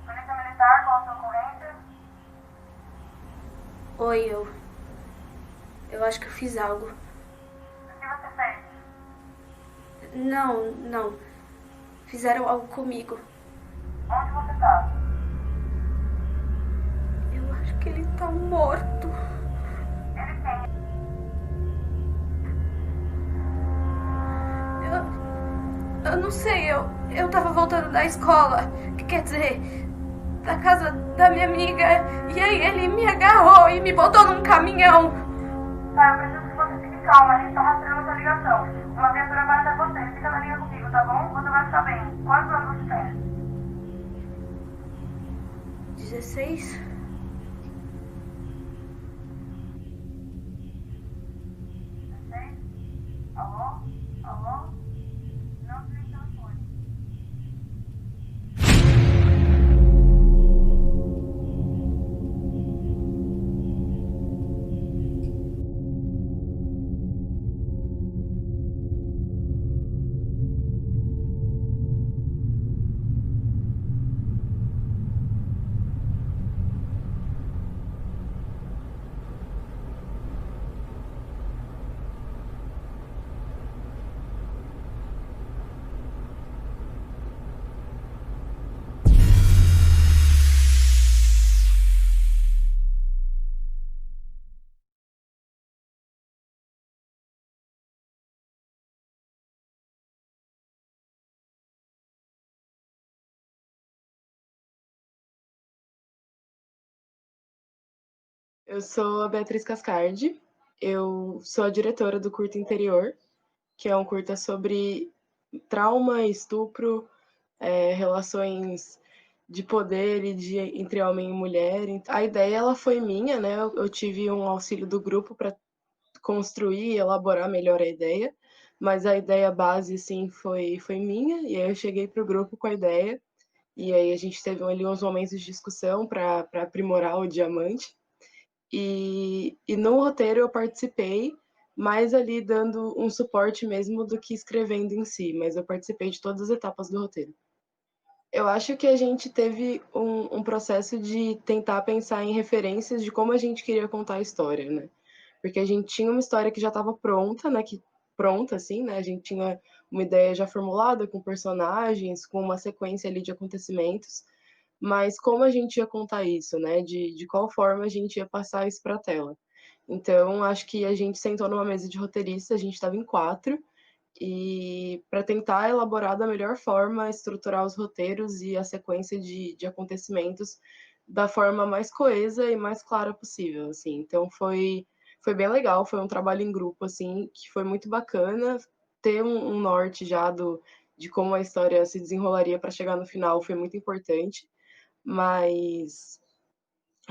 Polícia Militar, qual a sua ocorrência? Oi, eu acho que eu fiz algo. O que você fez? Não. Fizeram algo comigo. Onde você tá? Eu acho que ele tá morto. Ele quem? Eu não sei, eu tava voltando da escola, quer dizer, da casa da minha amiga, e aí ele me agarrou e me botou num caminhão. Tá, eu preciso que você fique calma, a gente tá rastreando sua ligação. Uma viatura vai até você, fica na linha comigo, tá bom? Você vai ficar bem. Quantos anos você tem? 16? Alô? Alô? Não tem telefone. Eu sou a Beatriz Cascardi, eu sou a diretora do Curta Interior, que é um curta sobre trauma, estupro, relações de poder entre homem e mulher. A ideia ela foi minha, né? Eu tive um auxílio do grupo para construir e elaborar melhor a ideia, mas a ideia base, sim, foi minha, e aí eu cheguei para o grupo com a ideia, e aí a gente teve ali uns momentos de discussão para aprimorar o diamante. E no roteiro eu participei, mais ali dando um suporte mesmo do que escrevendo em si, mas eu participei de todas as etapas do roteiro. Eu acho que a gente teve um processo de tentar pensar em referências de como a gente queria contar a história, né? Porque a gente tinha uma história que já estava pronta, né? Pronta, assim, né? A gente tinha uma ideia já formulada, com personagens, com uma sequência ali de acontecimentos, mas como a gente ia contar isso, né? De qual forma a gente ia passar isso para a tela. Então, acho que a gente sentou numa mesa de roteirista, a gente estava em 4, e para tentar elaborar da melhor forma, estruturar os roteiros e a sequência de acontecimentos da forma mais coesa e mais clara possível, assim. Então, foi bem legal, foi um trabalho em grupo, assim, que foi muito bacana. Ter um norte já de como a história se desenrolaria para chegar no final foi muito importante. Mas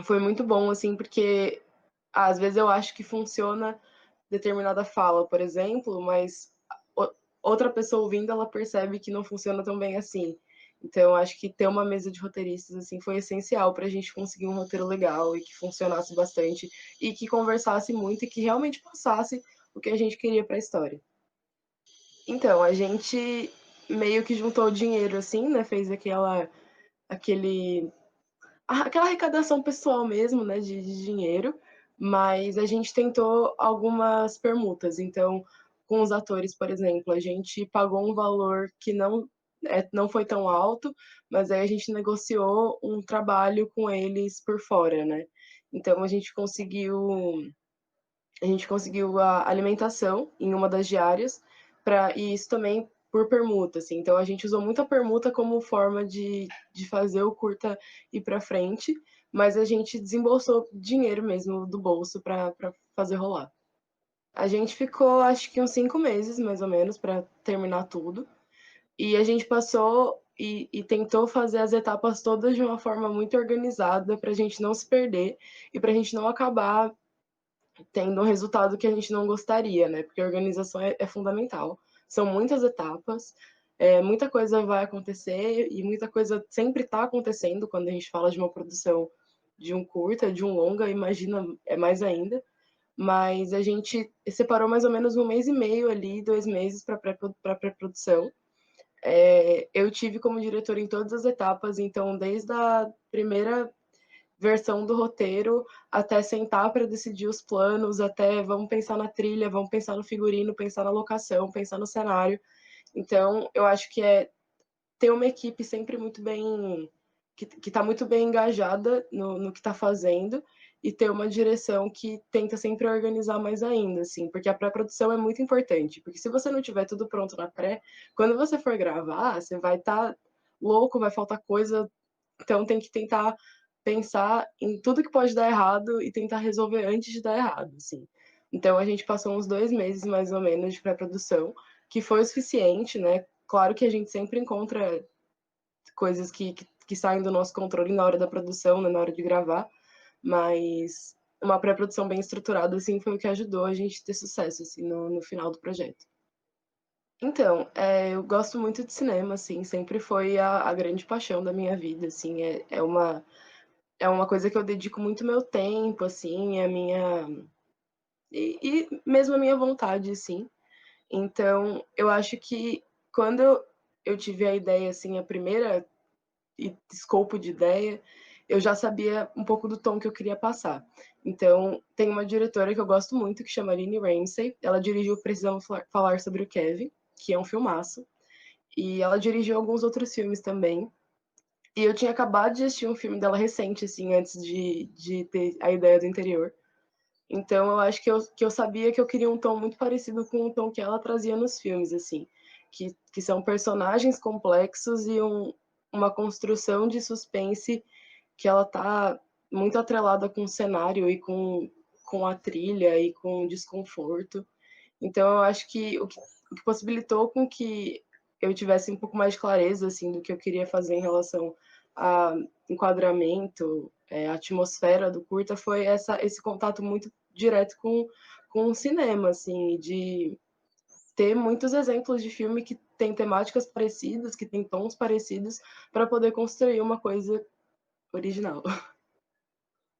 foi muito bom, assim, porque às vezes eu acho que funciona determinada fala, por exemplo, mas outra pessoa ouvindo, ela percebe que não funciona tão bem assim. Então, eu acho que ter uma mesa de roteiristas assim foi essencial para a gente conseguir um roteiro legal e que funcionasse bastante e que conversasse muito e que realmente passasse o que a gente queria para a história. Então, a gente meio que juntou dinheiro assim, né? Fez aquela arrecadação pessoal mesmo, né, de dinheiro, mas a gente tentou algumas permutas. Então, com os atores, por exemplo, a gente pagou um valor que não foi tão alto, mas aí a gente negociou um trabalho com eles por fora, né? Então a gente conseguiu a alimentação em uma das diárias, e isso também por permuta, assim. Então a gente usou muito a permuta como forma de fazer o curta ir para frente, mas a gente desembolsou dinheiro mesmo do bolso para fazer rolar. A gente ficou, acho que uns 5 meses, mais ou menos, para terminar tudo. E a gente passou e tentou fazer as etapas todas de uma forma muito organizada para a gente não se perder e para a gente não acabar tendo um resultado que a gente não gostaria, né? Porque a organização é fundamental. São muitas etapas, muita coisa vai acontecer e muita coisa sempre está acontecendo quando a gente fala de uma produção de um curta, de um longa, imagina, é mais ainda. Mas a gente separou mais ou menos 1 mês e meio ali, 2 meses para pré-produção. Eu tive como diretor em todas as etapas, então desde a primeira versão do roteiro, até sentar para decidir os planos, até vamos pensar na trilha, vamos pensar no figurino, pensar na locação, pensar no cenário. Então, eu acho que é ter uma equipe sempre muito bem, que está muito bem engajada no que está fazendo, e ter uma direção que tenta sempre organizar mais ainda, assim, porque a pré-produção é muito importante, porque se você não tiver tudo pronto na pré, quando você for gravar, você vai estar louco, vai faltar coisa, então tem que tentar pensar em tudo que pode dar errado e tentar resolver antes de dar errado, assim. Então a gente passou uns 2 meses mais ou menos de pré-produção, que foi o suficiente, né? Claro que a gente sempre encontra coisas que saem do nosso controle na hora da produção, né, na hora de gravar, mas uma pré-produção bem estruturada, assim, foi o que ajudou a gente ter sucesso, assim, no final do projeto. Então, eu gosto muito de cinema, assim, sempre foi a grande paixão da minha vida, assim, é uma coisa que eu dedico muito meu tempo, assim, a minha... E mesmo a minha vontade, assim. Então, eu acho que quando eu tive a ideia, assim, a primeira escopo de ideia, eu já sabia um pouco do tom que eu queria passar. Então, tem uma diretora que eu gosto muito, que chama Aline Ramsey. Ela dirigiu Precisamos Falar Sobre o Kevin, que é um filmaço. E ela dirigiu alguns outros filmes também. E eu tinha acabado de assistir um filme dela recente, assim, antes de ter a ideia do interior. Então, eu acho que eu sabia que eu queria um tom muito parecido com o tom que ela trazia nos filmes, assim. Que são personagens complexos e uma construção de suspense que ela tá muito atrelada com o cenário e com a trilha e com o desconforto. Então, eu acho que o que possibilitou com que eu tivesse um pouco mais de clareza, assim, do que eu queria fazer em relação a enquadramento, a atmosfera do curta, foi esse contato muito direto com o cinema, assim, de ter muitos exemplos de filme que tem temáticas parecidas, que tem tons parecidos, para poder construir uma coisa original.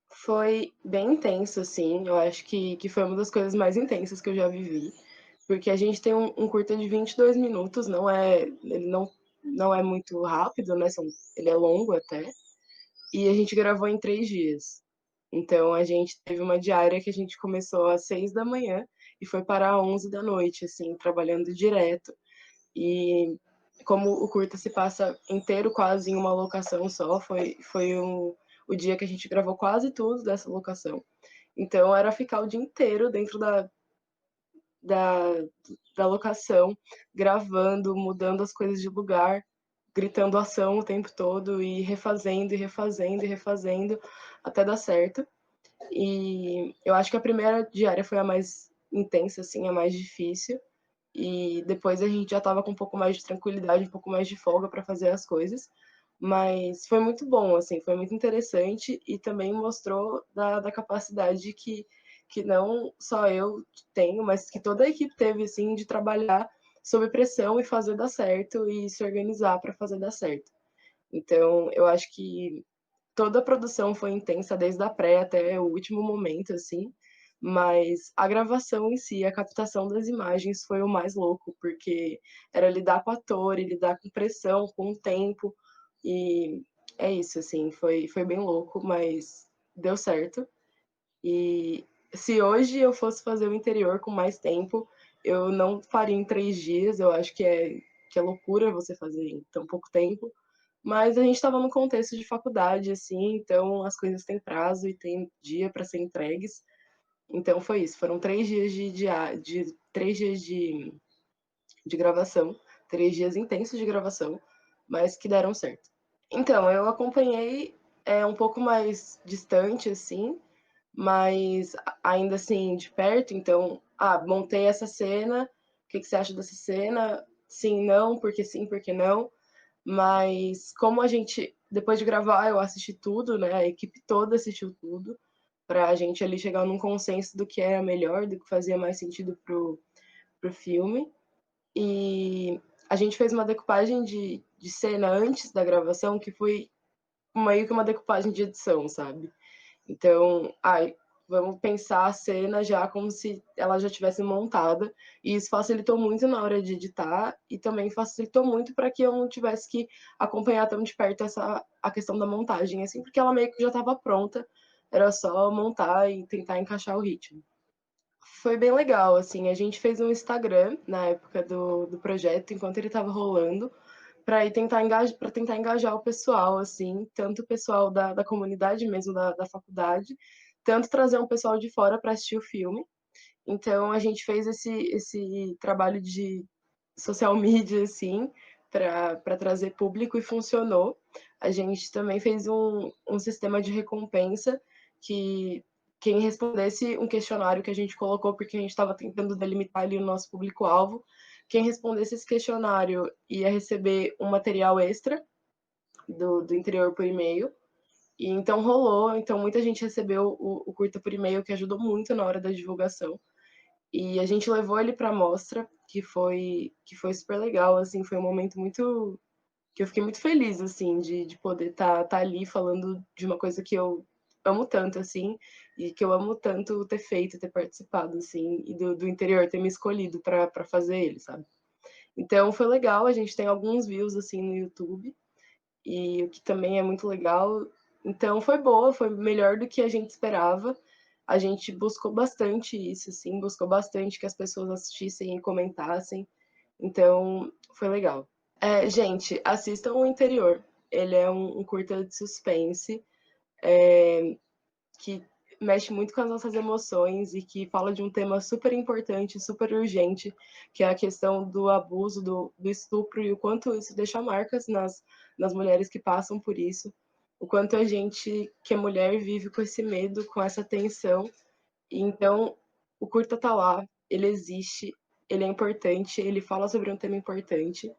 Foi bem intenso, assim, eu acho que foi uma das coisas mais intensas que eu já vivi, porque a gente tem um curta de 22 minutos, ele não é muito rápido, né, ele é longo até, e a gente gravou em 3 dias. Então, a gente teve uma diária que a gente começou às 6 da manhã e foi parar às 11 da noite, assim, trabalhando direto. E como o curta se passa inteiro quase em uma locação só, foi o dia que a gente gravou quase tudo dessa locação. Então, era ficar o dia inteiro dentro da locação, gravando, mudando as coisas de lugar, gritando ação o tempo todo e refazendo e refazendo e refazendo até dar certo. E eu acho que a primeira diária foi a mais intensa, assim, a mais difícil. E depois a gente já estava com um pouco mais de tranquilidade, um pouco mais de folga para fazer as coisas. Mas foi muito bom, assim, foi muito interessante e também mostrou da capacidade que não só eu tenho, mas que toda a equipe teve, assim, de trabalhar sob pressão e fazer dar certo e se organizar para fazer dar certo. Então, eu acho que toda a produção foi intensa, desde a pré até o último momento, assim, mas a gravação em si, a captação das imagens foi o mais louco, porque era lidar com ator, e lidar com pressão, com o tempo, e é isso, assim, foi bem louco, mas deu certo. E se hoje eu fosse fazer o interior com mais tempo, eu não faria em 3 dias, eu acho que é loucura você fazer em tão pouco tempo, mas a gente estava num contexto de faculdade, assim, então as coisas têm prazo e tem dia para ser entregues. Então foi isso, foram 3 dias de 3 dias de gravação, 3 dias intensos de gravação, mas que deram certo. Então, eu acompanhei um pouco mais distante, assim, mas ainda assim de perto, então, montei essa cena, o que você acha dessa cena? Sim, não, sim, porque não. Mas como a gente, depois de gravar, eu assisti tudo, né? A equipe toda assistiu tudo, pra gente ali chegar num consenso do que era melhor, do que fazia mais sentido pro filme. E a gente fez uma decupagem de cena antes da gravação, que foi meio que uma decupagem de edição, sabe? Então, vamos pensar a cena já como se ela já tivesse montada, e isso facilitou muito na hora de editar, e também facilitou muito para que eu não tivesse que acompanhar tão de perto a questão da montagem, assim, porque ela meio que já estava pronta, era só montar e tentar encaixar o ritmo. Foi bem legal, assim, a gente fez um Instagram na época do projeto, enquanto ele estava rolando, para tentar engajar o pessoal, assim, tanto o pessoal da comunidade mesmo, da faculdade, tanto trazer um pessoal de fora para assistir o filme. Então, a gente fez esse trabalho de social media, assim, para trazer público e funcionou. A gente também fez um sistema de recompensa que quem respondesse um questionário que a gente colocou, porque a gente estava tentando delimitar ali o nosso público-alvo, quem respondesse esse questionário ia receber um material extra do interior por e-mail. E então rolou, então muita gente recebeu o curta por e-mail, que ajudou muito na hora da divulgação. E a gente levou ele para a mostra, que foi super legal, assim, foi um momento muito que eu fiquei muito feliz, assim, de poder tá ali falando de uma coisa que eu amo tanto, assim, e que eu amo tanto ter feito, ter participado, assim, e do interior ter me escolhido para fazer ele, sabe? Então foi legal, a gente tem alguns views, assim, no YouTube, e o que também é muito legal. Então foi boa, foi melhor do que a gente esperava. A gente buscou bastante isso, assim, buscou bastante que as pessoas assistissem e comentassem. Então foi legal. Gente, assistam o Interior. Ele é um curta de suspense que mexe muito com as nossas emoções e que fala de um tema super importante, super urgente, que é a questão do abuso, do estupro e o quanto isso deixa marcas nas mulheres que passam por isso, o quanto a gente, que é mulher, vive com esse medo, com essa tensão. E então, o curta tá lá, ele existe, ele é importante, ele fala sobre um tema importante.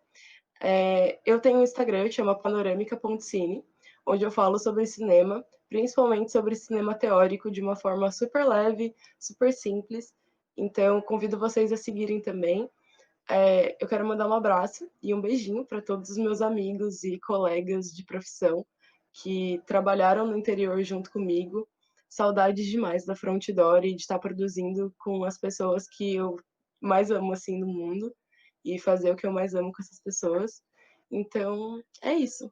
Eu tenho um Instagram, chama panorâmica.cine, onde eu falo sobre cinema, principalmente sobre cinema teórico, de uma forma super leve, super simples. Então, convido vocês a seguirem também. Eu quero mandar um abraço e um beijinho para todos os meus amigos e colegas de profissão que trabalharam no interior junto comigo. Saudades demais da Frontdoor e de estar produzindo com as pessoas que eu mais amo assim no mundo e fazer o que eu mais amo com essas pessoas. Então, é isso.